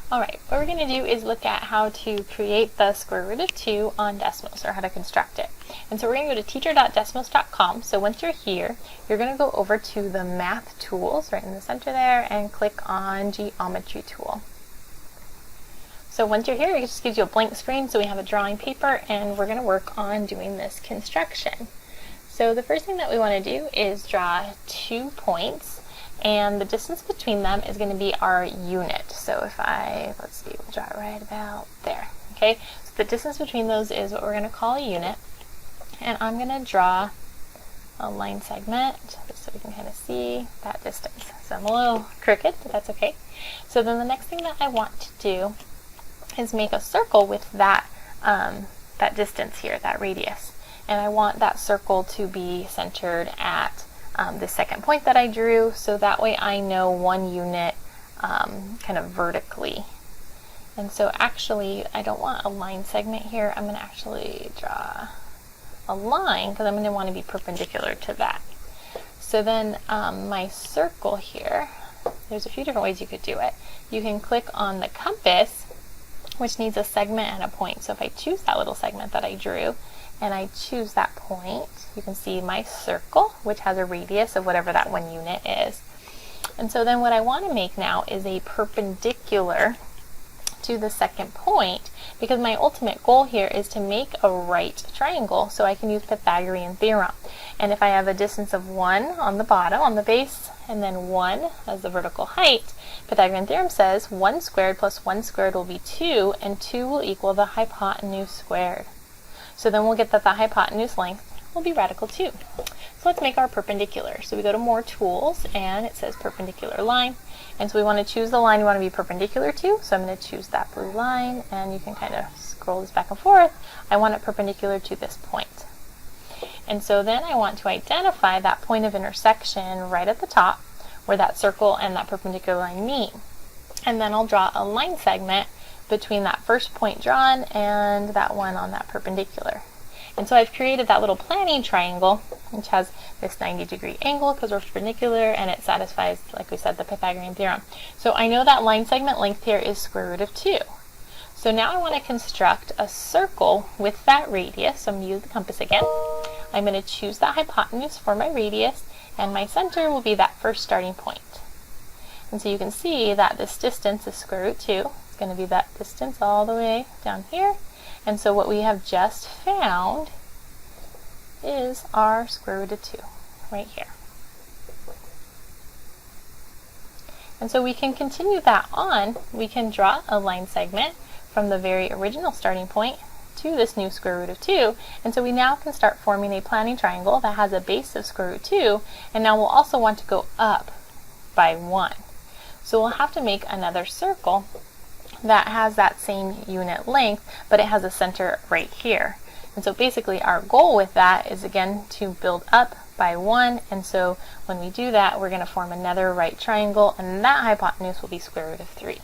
Alright, what we're going to do is look at how to create the square root of 2 on Desmos, or how to construct it. And so we're going to go to teacher.desmos.com. So once you're here, you're going to go over to the math tools right in the center there and click on geometry tool. So once you're here, it just gives you a blank screen, so we have a drawing paper and we're going to work on doing this construction. So the first thing that we want to do is draw 2 points, and the distance between them is going to be our unit. So if let's see, we'll draw it right about there. Okay, so the distance between those is what we're going to call a unit. And I'm going to draw a line segment just so we can kind of see that distance. So I'm a little crooked, but that's okay. So then the next thing that I want to do is make a circle with that, that distance here, that radius. And I want that circle to be centered at the second point that I drew, so that way I know 1 unit kind of vertically. And so actually I don't want a line segment here, I'm going to actually draw a line because I'm going to want to be perpendicular to that. So then my circle here, there's a few different ways you could do it. You can click on the compass, which needs a segment and a point. So if I choose that little segment that I drew and I choose that point, you can see my circle, which has a radius of whatever that 1 unit is. And so then what I want to make now is a perpendicular to the second point, because my ultimate goal here is to make a right triangle, so I can use Pythagorean theorem. And if I have a distance of 1 on the bottom, on the base, and then 1 as the vertical height, Pythagorean theorem says 1 squared plus 1 squared will be 2, and 2 will equal the hypotenuse squared. So then we'll get that the hypotenuse length will be radical 2. So let's make our perpendicular. So we go to more tools and it says perpendicular line. And so we want to choose the line we want to be perpendicular to. So I'm going to choose that blue line, and you can kind of scroll this back and forth. I want it perpendicular to this point. And so then I want to identify that point of intersection right at the top where that circle and that perpendicular line meet. And then I'll draw a line segment between that first point drawn and that one on that perpendicular. And so I've created that little planning triangle, which has this 90-degree angle because we're perpendicular, and it satisfies, like we said, the Pythagorean theorem. So I know that line segment length here is square root of 2. So now I want to construct a circle with that radius. So I'm going to use the compass again. I'm going to choose that hypotenuse for my radius, and my center will be that first starting point. And so you can see that this distance is square root 2. It's going to be that distance all the way down here. And so what we have just found is our square root of 2 right here. And so we can continue that on. We can draw a line segment from the very original starting point to this new square root of 2. And so we now can start forming a planning triangle that has a base of square root 2. And now we'll also want to go up by 1. So we'll have to make another circle that has that same unit length, but it has a center right here. And so basically our goal with that is, again, to build up by 1, and so when we do that, we're going to form another right triangle, and that hypotenuse will be square root of 3.